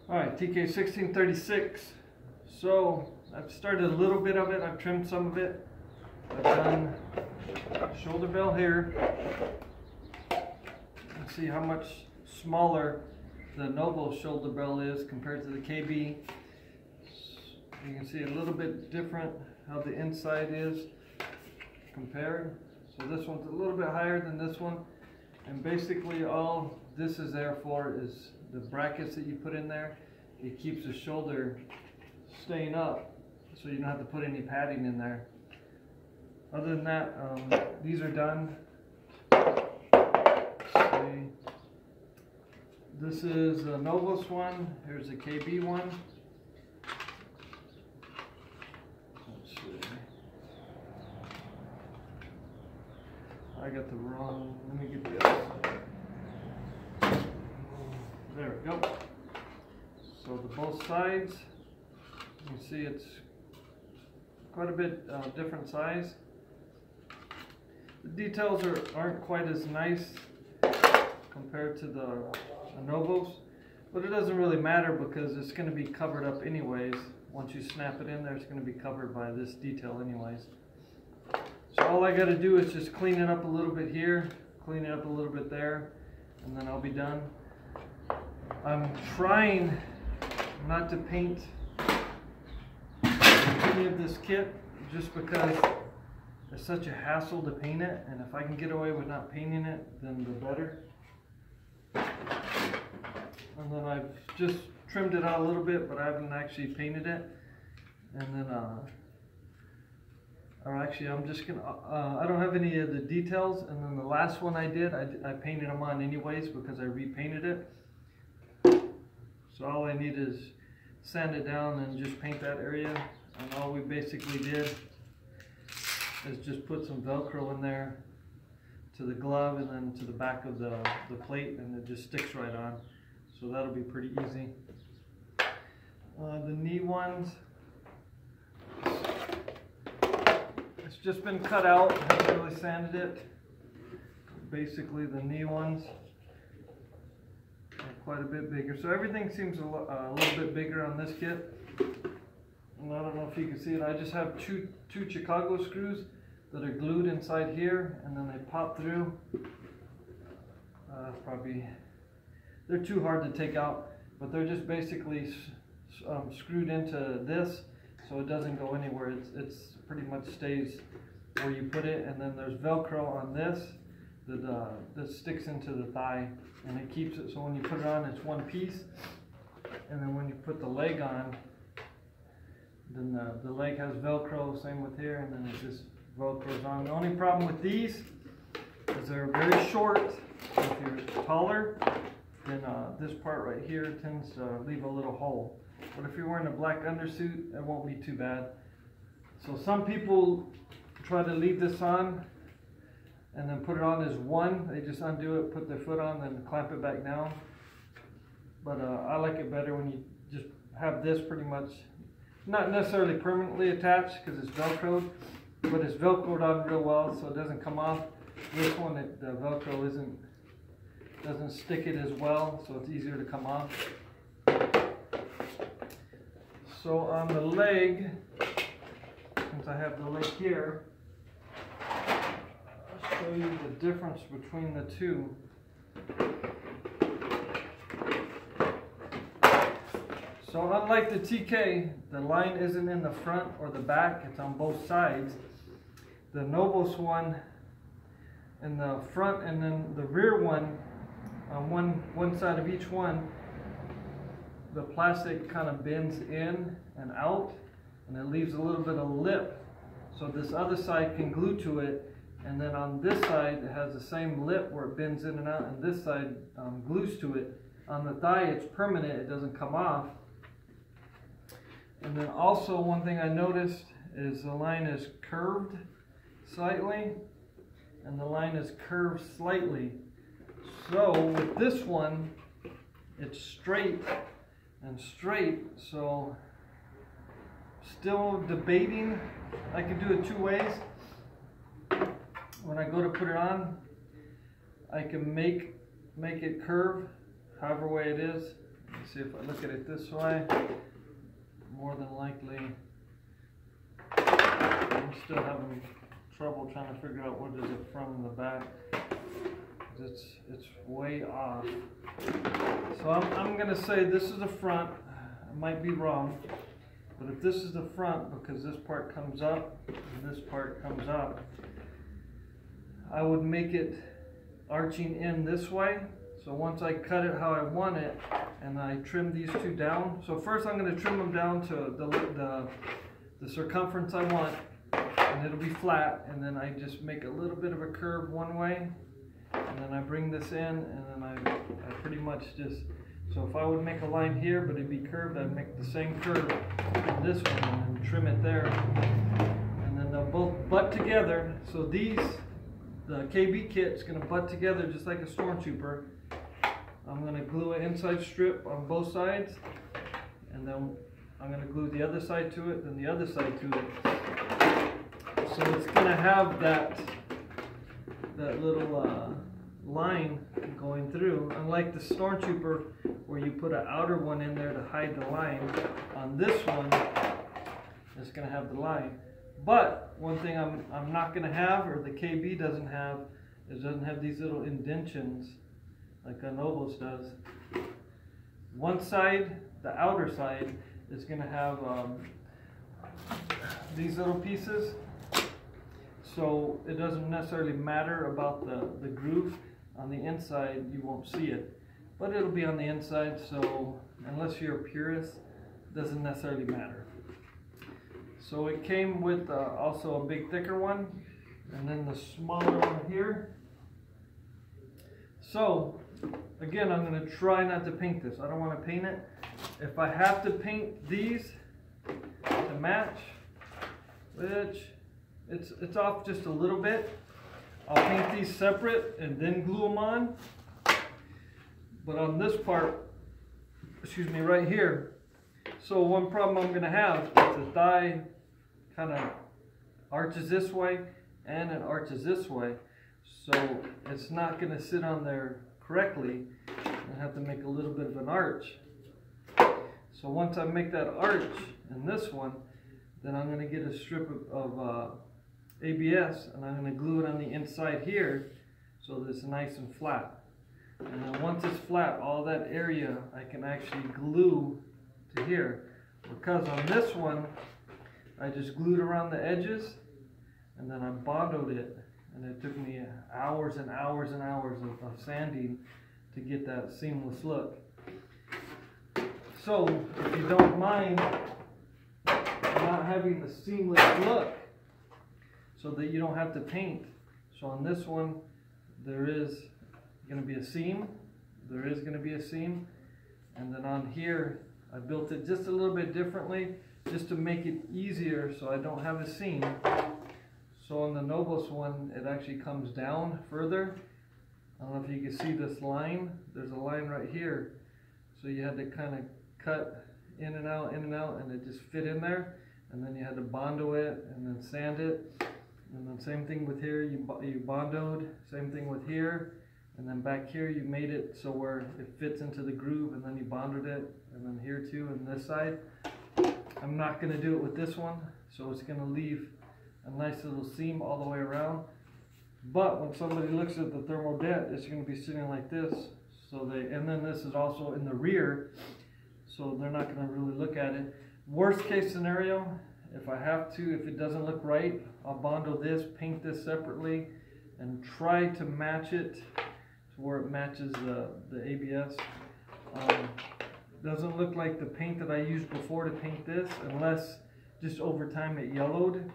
Alright, TK 1636. So I've started a little bit of it, I've trimmed some of it. I've done shoulder bell here. Let's see how much smaller the Anovos shoulder bell is compared to the KB. You can see a little bit different how the inside is compared. So this one's a little bit higher than this one. And basically all this is there for is the brackets that you put in there. It keeps the shoulder staying up so you don't have to put any padding in there. Other than that, these are done. See, this is the Anovos one. Here's the KB one. Let's see. I got the wrong. Let me get the other side. There we go. So the both sides, you can see it's quite a bit different size. The details aren't quite as nice compared to the Anovos, but it doesn't really matter because it's going to be covered up anyways. Once you snap it in there, it's going to be covered by this detail anyways. So all I got to do is just clean it up a little bit here, clean it up a little bit there, and then I'll be done. I'm trying not to paint any of this kit just because it's such a hassle to paint it, and if I can get away with not painting it, then the better. And then I've just trimmed it out a little bit, but I haven't actually painted it. And then or actually I'm just gonna I don't have any of the details, and then the last one I did, I painted them on anyways because I repainted it. So all I need is sand it down and just paint that area, and all we basically did is just put some Velcro in there to the glove and then to the back of the plate, and it just sticks right on. So that'll be pretty easy. The knee ones, it's just been cut out, haven't really sanded it. Basically the knee ones are quite a bit bigger. So everything seems a little bit bigger on this kit. And I don't know if you can see it, I just have two Chicago screws that are glued inside here, and then they pop through. They're too hard to take out, but they're just basically screwed into this, so it doesn't go anywhere. It's pretty much stays where you put it, and then there's Velcro on this that sticks into the thigh, and it keeps it so when you put it on, it's one piece, and then when you put the leg on, then the leg has Velcro, same with here, and then it just Velcros on. The only problem with these is they're very short. If you're taller, then this part right here tends to leave a little hole. But if you're wearing a black undersuit, it won't be too bad. So some people try to leave this on and then put it on as one. They just undo it, put their foot on, then clamp it back down. But I like it better when you just have this pretty much, not necessarily permanently attached because it's Velcroed, but it's Velcroed on real well so it doesn't come off. This one, the Velcro doesn't stick it as well, so it's easier to come off. So on the leg, since I have the leg here, I'll show you the difference between the two. So unlike the TK, the line isn't in the front or the back, it's on both sides. The Anovos one in the front, and then the rear one on one side of each one, the plastic kind of bends in and out, and it leaves a little bit of lip, so this other side can glue to it, and then on this side it has the same lip where it bends in and out, and this side glues to it. On the thigh it's permanent, it doesn't come off. And then also one thing I noticed is the line is curved slightly, and the line is curved slightly. So with this one, it's straight and straight, so still debating. I could do it two ways. When I go to put it on, I can make it curve however way it is. see if I look at it this way, more than likely I'm still having trouble trying to figure out what is it from the back. It's way off. So I'm gonna say this is the front. I might be wrong, but if this is the front, because this part comes up and this part comes up, I would make it arching in this way. So once I cut it how I want it and I trim these two down, so first I'm going to trim them down to the circumference I want, and it'll be flat, and then I just make a little bit of a curve one way, and then I bring this in, and then I pretty much just, so if I would make a line here but it'd be curved, I'd make the same curve in this one and then trim it there, and then they'll both butt together. So these, the KB kit's going to butt together just like a stormtrooper. I'm going to glue an inside strip on both sides, and then I'm going to glue the other side to it, then the other side to it. So it's going to have that little line going through, unlike the stormtrooper where you put an outer one in there to hide the line. On this one, it's going to have the line. But one thing I'm not going to have, or the KB doesn't have, is it doesn't have these little indentions like Anovos does. One side, the outer side, is going to have these little pieces, so it doesn't necessarily matter about the groove. On the inside you won't see it, but it'll be on the inside, so unless you're a purist, it doesn't necessarily matter. So it came with also a big thicker one, and then the smaller one here. So again, I'm going to try not to paint this. I don't want to paint it. If I have to paint these to match, which it's off just a little bit, I'll paint these separate and then glue them on. But on this part, excuse me, right here, so one problem I'm going to have is the thigh kind of arches this way and it arches this way. So it's not going to sit on there correctly. I have to make a little bit of an arch. So once I make that arch in this one, then I'm going to get a strip of ABS, and I'm going to glue it on the inside here so that it's nice and flat. And then once it's flat, all that area I can actually glue to here. Because on this one, I just glued around the edges and then I bondoed it, and it took me hours and hours and hours of sanding to get that seamless look. So if you don't mind not having the seamless look, so that you don't have to paint, so on this one there is going to be a seam, and then on here I built it just a little bit differently just to make it easier so I don't have a seam. So on the Anovos one, it actually comes down further. I don't know if you can see this line. There's a line right here. So you had to kind of cut in and out, and it just fit in there. And then you had to bondo it and then sand it. And then same thing with here, you bondoed. Same thing with here. And then back here you made it so where it fits into the groove, and then you bonded it. And then here too, and this side. I'm not going to do it with this one, so it's going to leave a nice little seam all the way around. But when somebody looks at the thermal dent, it's going to be sitting like this. So and then this is also in the rear, so they're not going to really look at it. Worst case scenario, if I have to, if it doesn't look right, I'll bondo this, paint this separately, and try to match it to where it matches the ABS. Doesn't look like the paint that I used before to paint this, unless just over time it yellowed.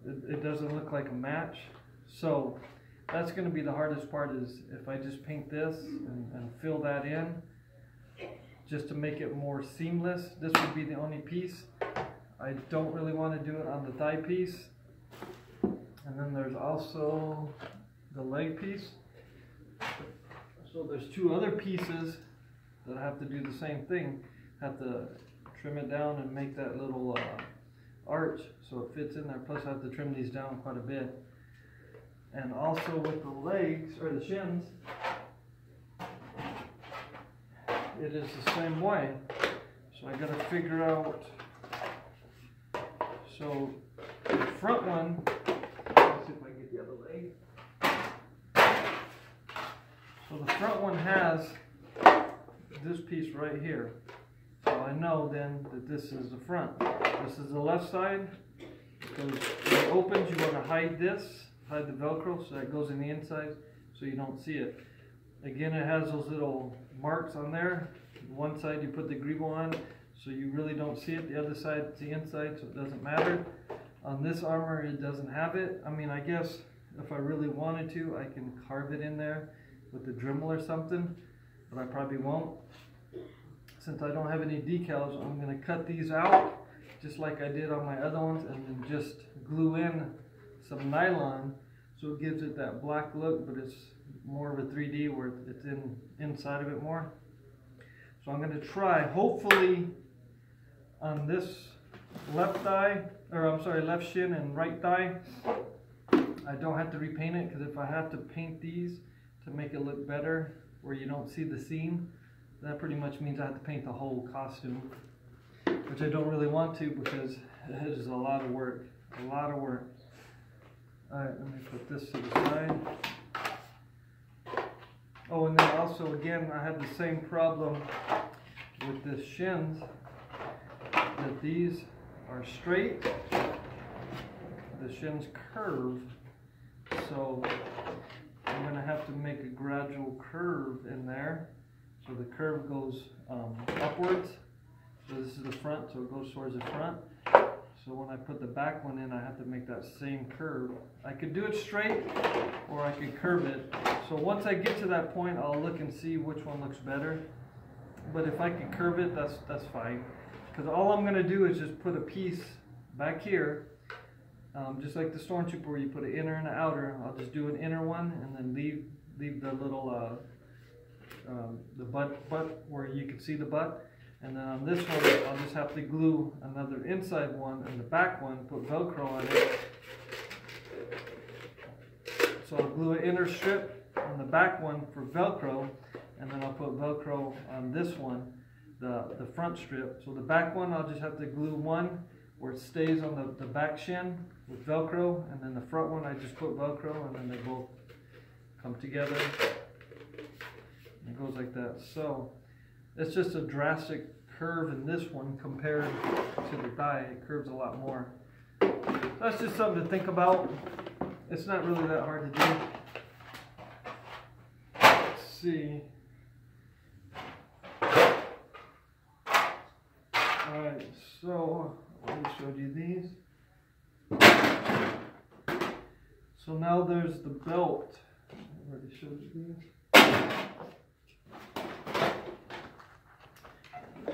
It doesn't look like a match. So that's going to be the hardest part, is if I just paint this and fill that in just to make it more seamless. This would be the only piece. I don't really want to do it on the thigh piece. And then there's also the leg piece. So there's two other pieces that I have to do the same thing. Have to trim it down and make that little arch so it fits in there. Plus I have to trim these down quite a bit. And also with the legs, or the shins, it is the same way. So I gotta figure out, so the front one, let's see if I can get the other leg. So the front one has this piece right here. So I know then that this is the front. This is the left side. Because when it opens, you want to hide this, hide the Velcro, so that goes in the inside so you don't see it. Again, it has those little marks on there. One side you put the greeble on, so you really don't see it. The other side, it's the inside, so it doesn't matter. On this armor, it doesn't have it. I mean, I guess if I really wanted to, I can carve it in there with the Dremel or something, but I probably won't. Since I don't have any decals, I'm going to cut these out just like I did on my other ones, and then just glue in some nylon so it gives it that black look, but it's more of a 3D where it's inside of it more. So I'm going to try, hopefully on this left thigh, or I'm sorry, left shin and right thigh, I don't have to repaint it, because if I have to paint these to make it look better where you don't see the seam, that pretty much means I have to paint the whole costume, which I don't really want to, because it is a lot of work. A lot of work. Alright, let me put this to the side. Oh, and then also again, I had the same problem with the shins, that these are straight, the shins curve, so I'm going to have to make a gradual curve in there. So the curve goes upwards. So this is the front, so it goes towards the front. So when I put the back one in, I have to make that same curve. I could do it straight, or I could curve it. So once I get to that point, I'll look and see which one looks better. But if I can curve it, that's fine. Because all I'm going to do is just put a piece back here, just like the Stormtrooper where you put an inner and an outer. I'll just do an inner one, and then leave the little the butt where you can see the butt. And then on this one, I'll just have to glue another inside one, and the back one, put Velcro on it. So I'll glue an inner strip on the back one for Velcro, and then I'll put Velcro on this one, the front strip. So the back one, I'll just have to glue one where it stays on the back shin with Velcro, and then the front one, I just put Velcro, and then they both come together. It goes like that. So it's just a drastic curve in this one compared to the thigh. It curves a lot more. That's just something to think about. It's not really that hard to do. Let's see. Alright, so I already showed you these. So now there's the belt. I already showed you these.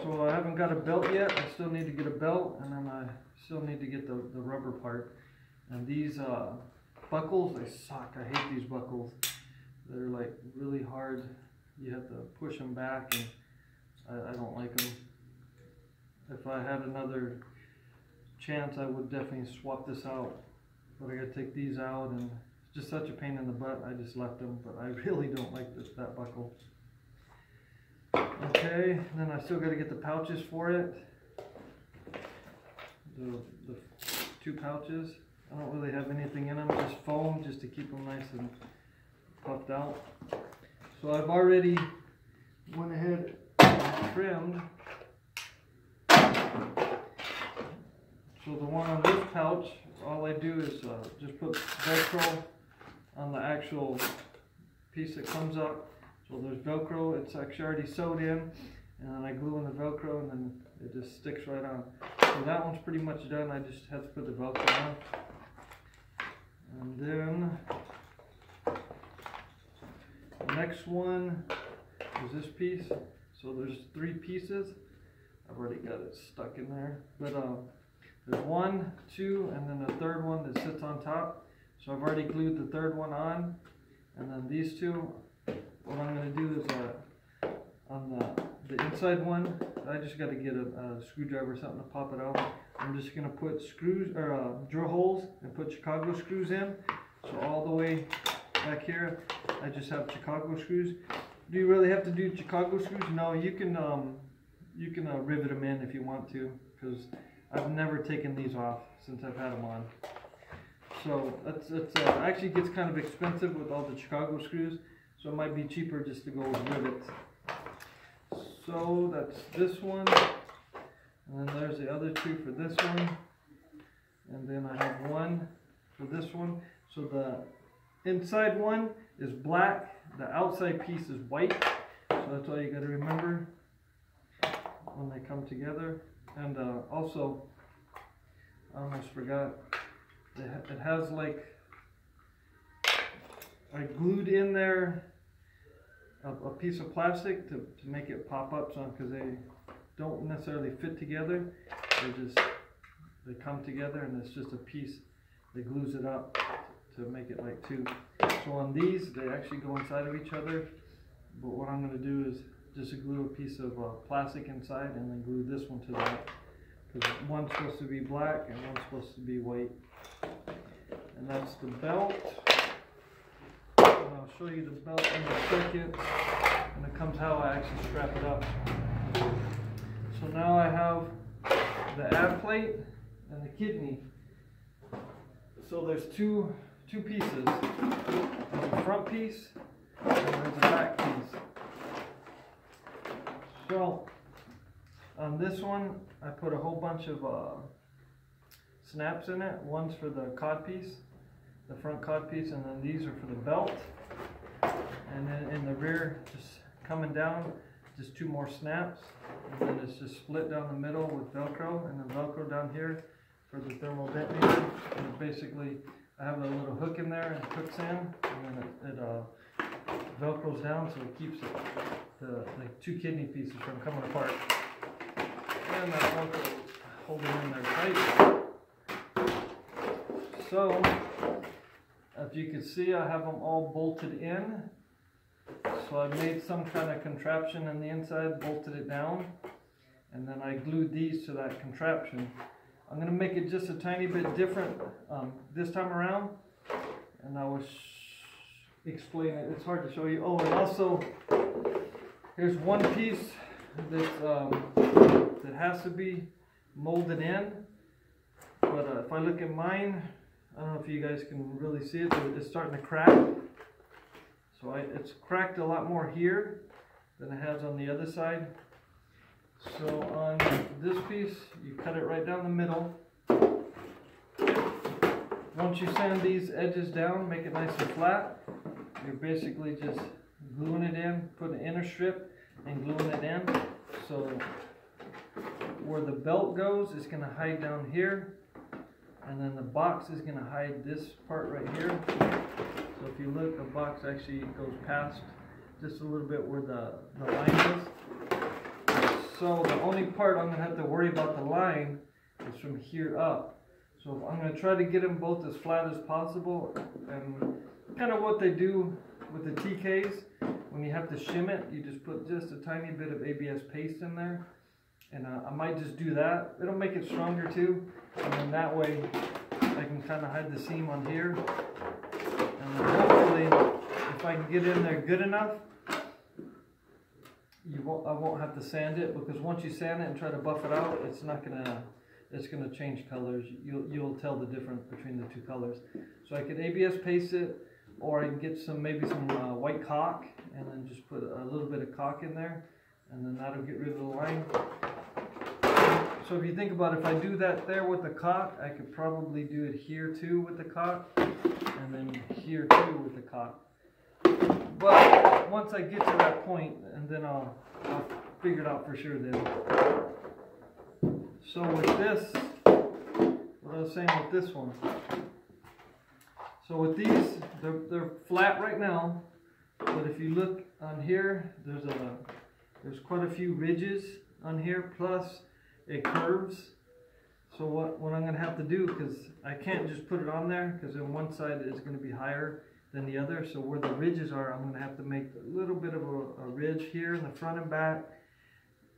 So I haven't got a belt yet. I still need to get a belt, and then I still need to get the rubber part. And these buckles, they suck. I hate these buckles. They're like really hard. You have to push them back, and I don't like them. If I had another chance, I would definitely swap this out. But I gotta take these out, and it's just such a pain in the butt. I just left them, but I really don't like that buckle. Okay, then I still got to get the pouches for it. The two pouches. I don't really have anything in them, just foam, just to keep them nice and puffed out. So I've already went ahead and trimmed. So the one on this pouch, all I do is just put Velcro on the actual piece that comes up. So there's Velcro, it's actually already sewed in, and then I glue in the Velcro, and then it just sticks right on. So that one's pretty much done. I just have to put the Velcro on. And then the next one is this piece. So there's 3 pieces. I've already got it stuck in there. But there's 1, 2, and then the third one that sits on top. So I've already glued the third one on. And then these two, what I'm going to do is on the inside one, I just got to get a screwdriver or something to pop it out. I'm just going to put screws or drill holes and put Chicago screws in. So all the way back here, I just have Chicago screws. Do you really have to do Chicago screws? No, you can rivet them in if you want to, because I've never taken these off since I've had them on. So it's actually gets kind of expensive with all the Chicago screws, so it might be cheaper just to go with rivets. So that's this one, and then there's the other two for this one, and then I have one for this one. So the inside one is black, the outside piece is white, so that's all you got to remember when they come together. And also, I almost forgot, it has like, I glued in there a piece of plastic to make it pop up, so because they don't necessarily fit together, they come together, and it's just a piece that glues it up to make it like two. So on these, they actually go inside of each other, but what I'm going to do is just glue a piece of plastic inside and then glue this one to that, because one's supposed to be black and one's supposed to be white. And that's the belt. And I'll show you the belt in a second, and it comes how I actually strap it up. So now I have the ab plate and the kidney. So there's two pieces. There's a front piece and there's a back piece. So on this one, I put a whole bunch of snaps in it. One's for the codpiece, the front codpiece, and then these are for the belt. And then in the rear, just coming down, just two more snaps. And then it's just split down the middle with Velcro, and then Velcro down here for the thermal detonator. And it basically, I have a little hook in there and hooks in, and then it Velcros down, so it keeps the two kidney pieces from coming apart. And that Velcro holding in there tight. So, if you can see, I have them all bolted in. So I made some kind of contraption on the inside, bolted it down, and then I glued these to that contraption. I'm going to make it just a tiny bit different this time around, and I will explain it. It's hard to show you. Oh, and also, here's one piece that has to be molded in, but if I look at mine, I don't know if you guys can really see it, but it's starting to crack. So it's cracked a lot more here than it has on the other side. So on this piece, you cut it right down the middle. Once you sand these edges down, make it nice and flat, you're basically just gluing it in, putting an inner strip and gluing it in. So where the belt goes, it's going to hide down here, and then the box is going to hide this part right here. So if you look, the box actually goes past just a little bit where the line is. So the only part I'm going to have to worry about the line is from here up. So I'm going to try to get them both as flat as possible, and kind of what they do with the TKs, when you have to shim it, you just put just a tiny bit of ABS paste in there, and I might just do that. It'll make it stronger too, and then that way I can kind of hide the seam on here, and then hopefully if I can get in there good enough, I won't have to sand it, because once you sand it and try to buff it out, it's gonna change colors. You'll tell the difference between the two colors. So I could ABS paste it, or I can get maybe some white caulk, and then just put a little bit of caulk in there, and then that'll get rid of the line. So if you think about it, if I do that there with the caulk, I could probably do it here too with the caulk, and then here too with the caulk. But once I get to that point, and then I'll figure it out for sure then. So with this, what I was saying with this one. So with these, they're flat right now, but if you look on here, there's quite a few ridges on here, plus it curves. So what I'm going to have to do, because I can't just put it on there, because on one side is going to be higher than the other. So where the ridges are, I'm going to have to make a little bit of a ridge here in the front and back,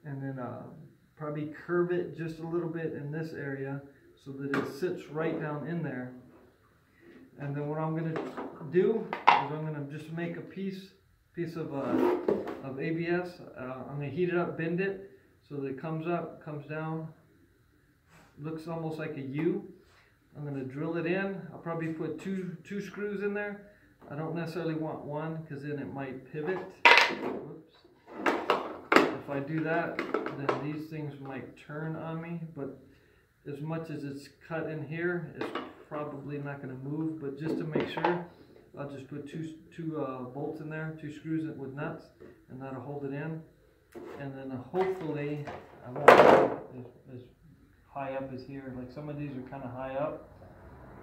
and then probably curve it just a little bit in this area so that it sits right down in there. And then what I'm going to do is I'm going to just make a piece piece of ABS. I'm going to heat it up, bend it so that it comes up, comes down, looks almost like a U. I'm going to drill it in. I'll probably put two screws in there. I don't necessarily want one because then it might pivot. Whoops. If I do that, then these things might turn on me, but as much as it's cut in here, it's probably not going to move. But just to make sure, I'll just put two bolts in there, 2 screws with nuts, and that'll hold it in. And then hopefully I won't go as high up as here. Like some of these are kind of high up,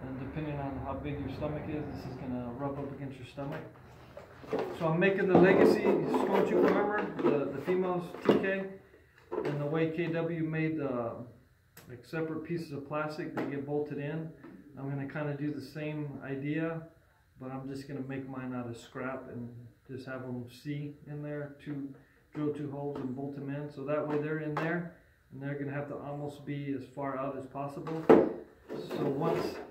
and depending on how big your stomach is, this is going to rub up against your stomach. So I'm making the Legacy Stormtrooper armor, the female's TK, and the way KW made the like separate pieces of plastic that get bolted in. I'm going to kind of do the same idea, but I'm just going to make mine out of scrap and just have them see in there, drill 2 holes and bolt them in, so that way they're in there and they're going to have to almost be as far out as possible. So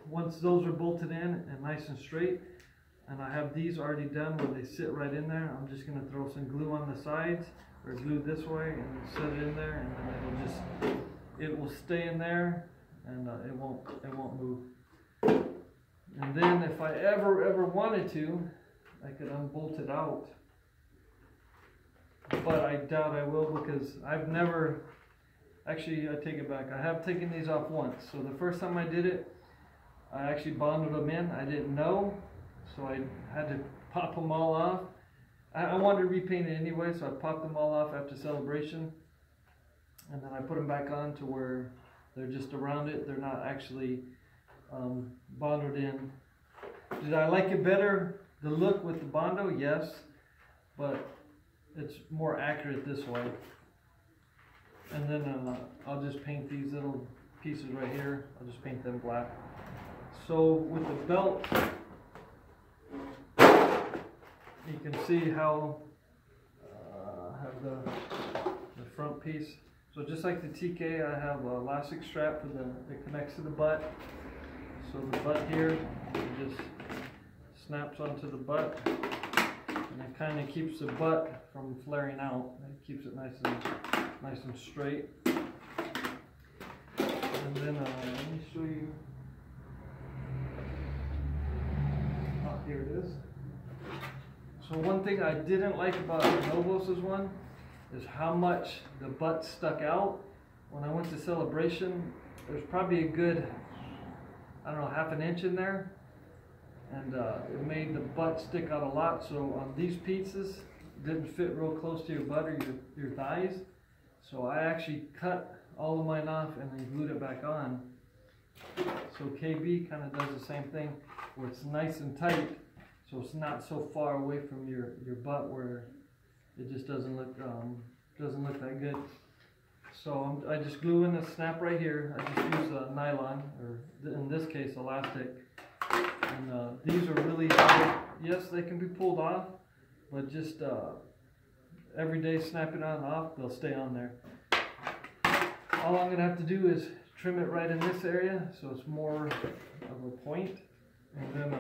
once those are bolted in and nice and straight, and I have these already done where they sit right in there, I'm just going to throw some glue on the sides, or glue this way, and then set it in there, and then it will stay in there, and it won't move. And then if I ever wanted to, I could unbolt it out, but I doubt I will, because I've never, actually I take it back, I have taken these off once. So the first time I did it, I actually bonded them in. I didn't know, so I had to pop them all off. I wanted to repaint it anyway, so I popped them all off after celebration, and then I put them back on to where they're just around it. They're not actually bonded in. Did I like it better, the look with the Bondo? Yes, but it's more accurate this way. And then I'll just paint these little pieces right here. I'll just paint them black. So with the belt, you can see how I have the front piece. So just like the TK, I have an elastic strap for that connects to the butt. So the butt here just snaps onto the butt, and it kind of keeps the butt from flaring out. It keeps it nice and straight. And then let me show you. Oh, here it is. So one thing I didn't like about Anovos' one is how much the butt stuck out. When I went to celebration, there's probably a good, I don't know, half an inch in there, and it made the butt stick out a lot. So on these pieces, it didn't fit real close to your butt or your thighs. So I actually cut all of mine off and then glued it back on. So KB kind of does the same thing, where it's nice and tight, so it's not so far away from your butt where it just doesn't look that good. So I just glue in the snap right here. I just use nylon, or in this case elastic. And these are really, yes, they can be pulled off, but just every day snapping on and off, they'll stay on there. All I'm going to have to do is trim it right in this area so it's more of a point, and then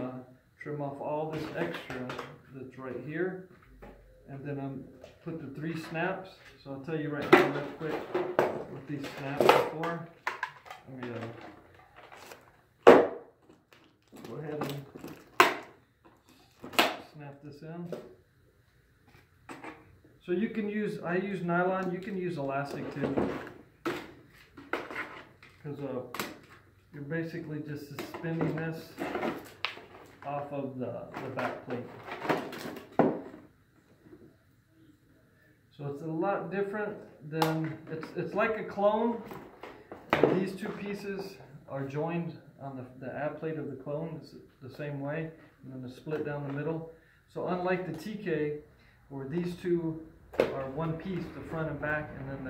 trim off all this extra that's right here, and then put the 3 snaps. So I'll tell you right now real quick what these snaps are for. Let me go ahead and snap this in. So you can use, I use nylon, you can use elastic too, because you're basically just suspending this off of the back plate. So it's a lot different than, it's like a clone. These 2 pieces are joined on the ab plate of the clone. It's the same way, and then it's split down the middle. So unlike the TK, where these 2 are one piece, the front and back, and then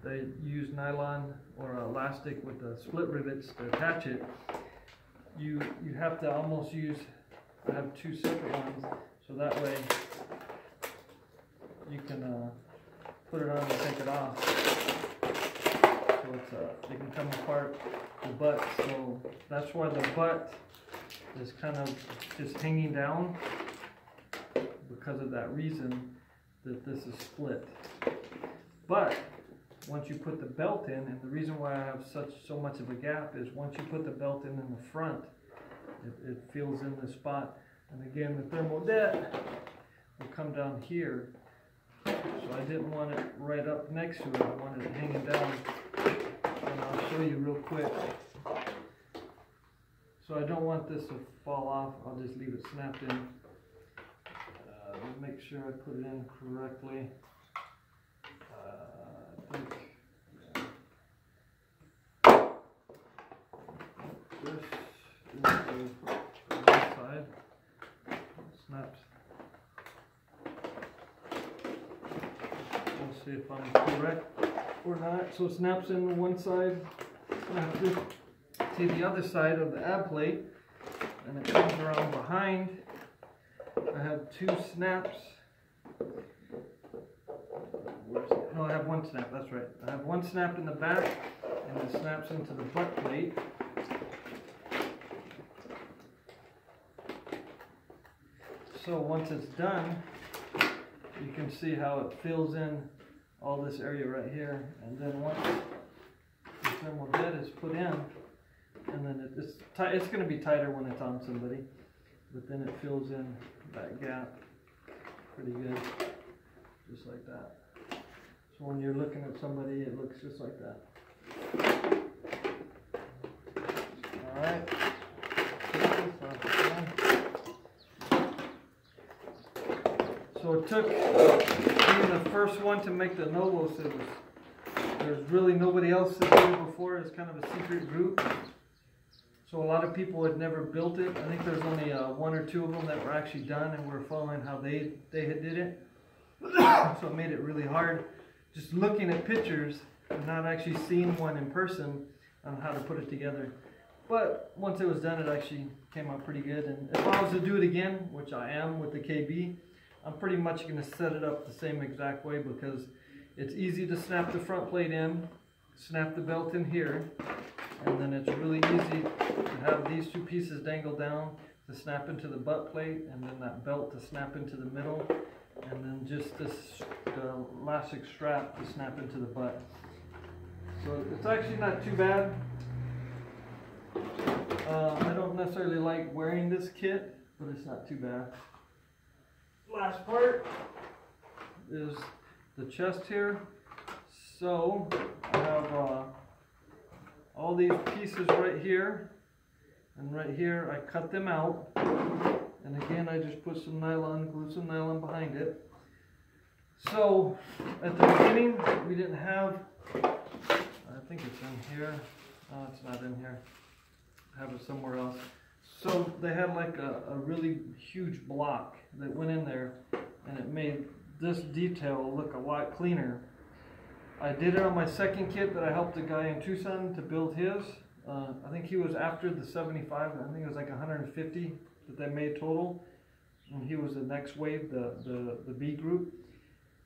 they use nylon or elastic with the split rivets to attach it. You have to almost use, I have 2 separate ones, so that way you can put it on and take it off. So it can come apart the butt. So that's why the butt is kind of just hanging down, because of that reason that this is split. But once you put the belt in, and the reason why I have so much of a gap is once you put the belt in the front, it fills in the spot. And again, the thermal debt will come down here. So I didn't want it right up next to it. I wanted it hanging down. And I'll show you real quick. So I don't want this to fall off. I'll just leave it snapped in. Make sure I put it in correctly. I think this is the one side. It snaps. We'll see if I'm correct or not. So it snaps in one side. I have to see the other side of the ab plate, and it comes around behind. I have two snaps. No, I have one snap, that's right. I have one snap in the back, and it snaps into the butt plate. So once it's done, you can see how it fills in all this area right here. And then once the thermal dead is put in, and then it's going to be tighter when it's on somebody, but then it fills in that gap pretty good, just like that. So when you're looking at somebody, it looks just like that. Alright. So it took being the first one to make the Anovos. There's really nobody else that did it before. It's kind of a secret group. So a lot of people had never built it. I think there's only one or two of them that were actually done, and we're following how they had did it. So it made it really hard just looking at pictures and not actually seeing one in person on how to put it together. But once it was done, it actually came out pretty good. And if I was to do it again, which I am with the KB, I'm pretty much going to set it up the same exact way, because it's easy to snap the front plate in, snap the belt in here, and then it's really easy to have these two pieces dangle down to snap into the butt plate, and then that belt to snap into the middle, and then just the elastic strap to snap into the butt. So it's actually not too bad. I don't necessarily like wearing this kit, but it's not too bad. Last part is the chest here. So I have all these pieces right here, and right here I cut them out, and again I just put some nylon, glue some nylon behind it. So at the beginning we didn't have, I think it's in here, no, it's not in here, I have it somewhere else. So they had like a really huge block that went in there, and it made this detail look a lot cleaner. I did it on my second kit that I helped a guy in Tucson to build his. I think he was after the 75, I think it was like 150 that they made total. And he was the next wave, the B group.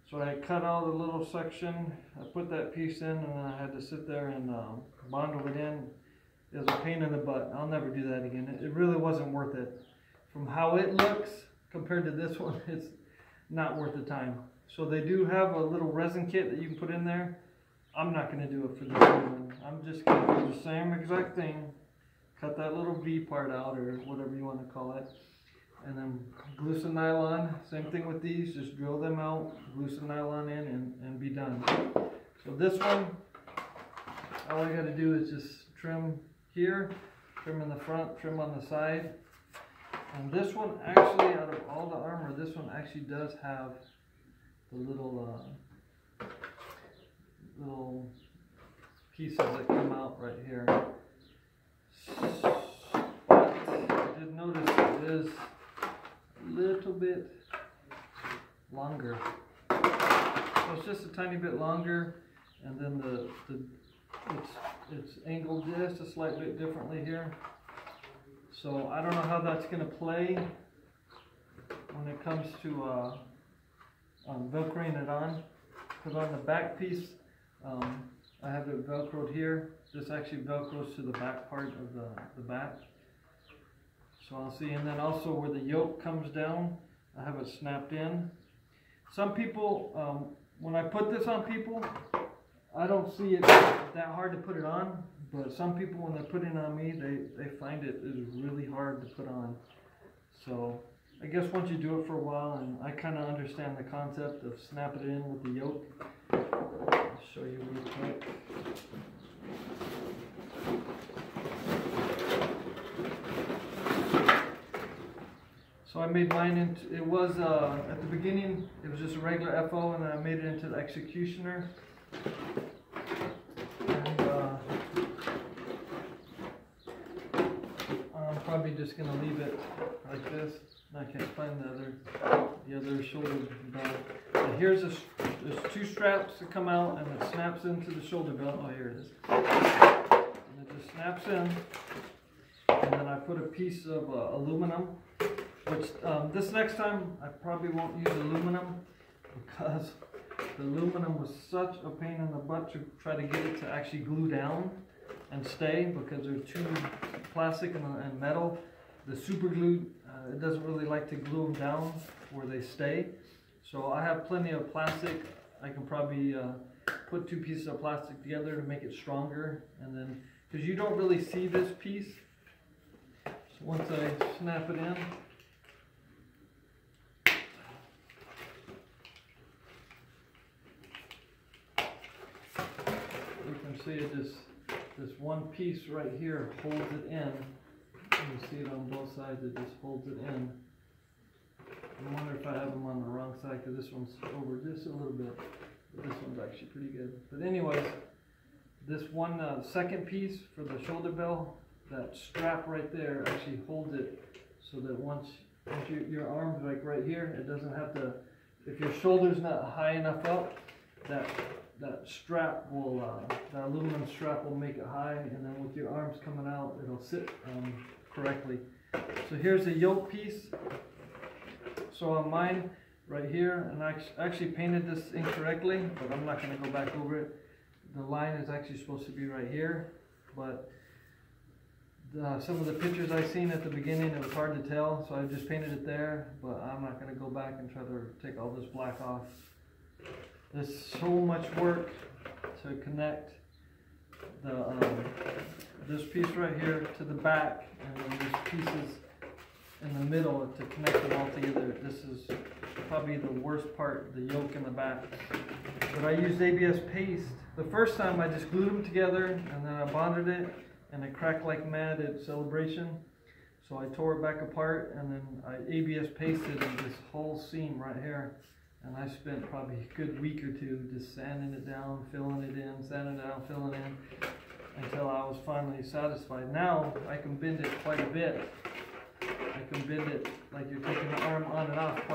So I cut out a little section, I put that piece in, and I had to sit there and bondle it in. It was a pain in the butt. I'll never do that again. It really wasn't worth it. From how it looks compared to this one, it's not worth the time. So they do have a little resin kit that you can put in there. I'm not going to do it for this one. I'm just going to do the same exact thing. Cut that little V part out, or whatever you want to call it. And then glue some nylon. Same thing with these. Just drill them out, glue some nylon in, and be done. So this one, all I got to do is just trim here, trim in the front, trim on the side. And this one actually, out of all the armor, this one actually does have the little pieces that come out right here. I did notice it is a little bit longer. So it's just a tiny bit longer, and then it's angled just a slight bit differently here. So I don't know how that's going to play when it comes to velcroing it on. Because on the back piece, I have it velcroed here. This actually velcros to the back part of the back. So I'll see. And then also where the yoke comes down, I have it snapped in. Some people, when I put this on people, I don't see it that hard to put it on, but some people when they're putting it on me, they find it is really hard to put on. So I guess once you do it for a while, and I kind of understand the concept of snapping it in with the yoke. I'll show you real quick. So I made mine into, it was at the beginning it was just a regular FO, and then I made it into the executioner. And I'm probably just gonna leave it like this. I can't find the other shoulder belt. But here's there's two straps that come out, and it snaps into the shoulder belt. Oh, here it is. And it just snaps in, and then I put a piece of aluminum. Which this next time I probably won't use aluminum, because the aluminum was such a pain in the butt to try to get it to actually glue down and stay, because they're too plastic and metal. The super glue, it doesn't really like to glue them down where they stay. So I have plenty of plastic. I can probably put two pieces of plastic together to make it stronger, and then because you don't really see this piece, so once I snap it in. See it, this one piece right here holds it in. You see it on both sides, it just holds it in. I wonder if I have them on the wrong side, because this one's over just a little bit, but this one's actually pretty good. But anyways, this one second piece for the shoulder belt, that strap right there actually holds it, so that once your arm's like right here, it doesn't have to, if your shoulder's not high enough up, that strap will, that aluminum strap will make it high, and then with your arms coming out, it'll sit correctly. So here's a yoke piece. So on mine, right here, and I actually painted this incorrectly, but I'm not going to go back over it. The line is actually supposed to be right here, but some of the pictures I seen at the beginning, it was hard to tell, so I just painted it there, but I'm not going to go back and try to take all this black off. There's so much work to connect this piece right here to the back, and then there's pieces in the middle to connect them all together. This is probably the worst part, the yoke in the back. But I used ABS paste. The first time I just glued them together, and then I bonded it, and it cracked like mad at Celebration. So I tore it back apart, and then I ABS pasted this whole seam right here. And I spent probably a good week or two just sanding it down, filling it in, sanding it down, filling it in, until I was finally satisfied. Now I can bend it quite a bit. I can bend it like you're taking the arm on and off quite